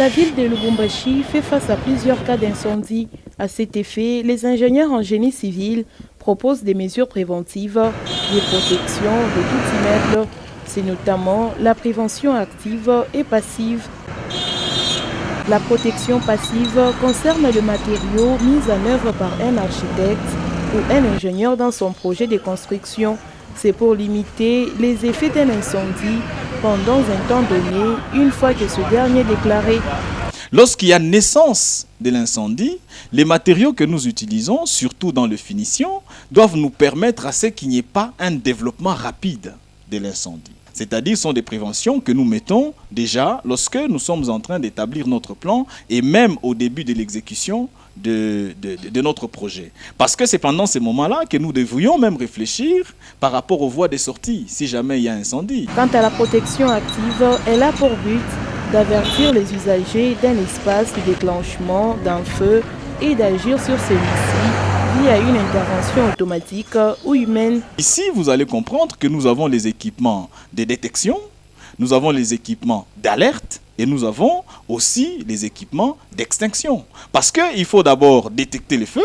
La ville de Lubumbashi fait face à plusieurs cas d'incendie. À cet effet, les ingénieurs en génie civil proposent des mesures préventives, des protections de tout immeuble. C'est notamment la prévention active et passive. La protection passive concerne le matériau mis en œuvre par un architecte ou un ingénieur dans son projet de construction. C'est pour limiter les effets d'un incendie pendant un temps donné, une fois que ce dernier est déclaré. Lorsqu'il y a naissance de l'incendie, les matériaux que nous utilisons, surtout dans le finition, doivent nous permettre à ce qu'il n'y ait pas un développement rapide de l'incendie. C'est-à-dire sont des préventions que nous mettons déjà lorsque nous sommes en train d'établir notre plan et même au début de l'exécution de notre projet. Parce que c'est pendant ces moments-là que nous devrions même réfléchir par rapport aux voies de sortie si jamais il y a incendie. Quant à la protection active, elle a pour but d'avertir les usagers d'un espace de déclenchement d'un feu et d'agir sur celui-ci via une intervention automatique ou humaine. Ici, vous allez comprendre que nous avons les équipements de détection, nous avons les équipements d'alerte et nous avons aussi les équipements d'extinction. Parce qu'il faut d'abord détecter les feux,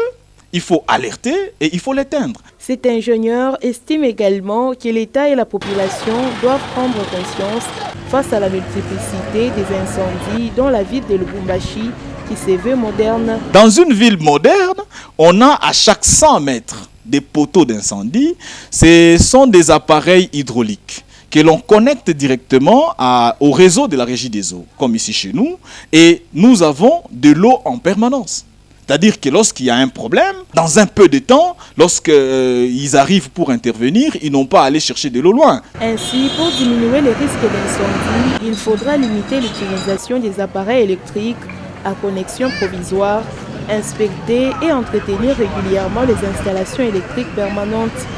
il faut alerter et il faut l'éteindre. Cet ingénieur estime également que l'État et la population doivent prendre conscience face à la multiplicité des incendies dans la ville de Lubumbashi qui se veut moderne. Dans une ville moderne, on a à chaque 100 mètres des poteaux d'incendie. Ce sont des appareils hydrauliques que l'on connecte directement au réseau de la régie des eaux, comme ici chez nous, et nous avons de l'eau en permanence. C'est-à-dire que lorsqu'il y a un problème, dans un peu de temps, lorsqu'ils arrivent pour intervenir, ils n'ont pas à aller chercher de l'eau loin. Ainsi, pour diminuer les risques d'incendie, il faudra limiter l'utilisation des appareils électriques à connexion provisoire, inspecter et entretenir régulièrement les installations électriques permanentes.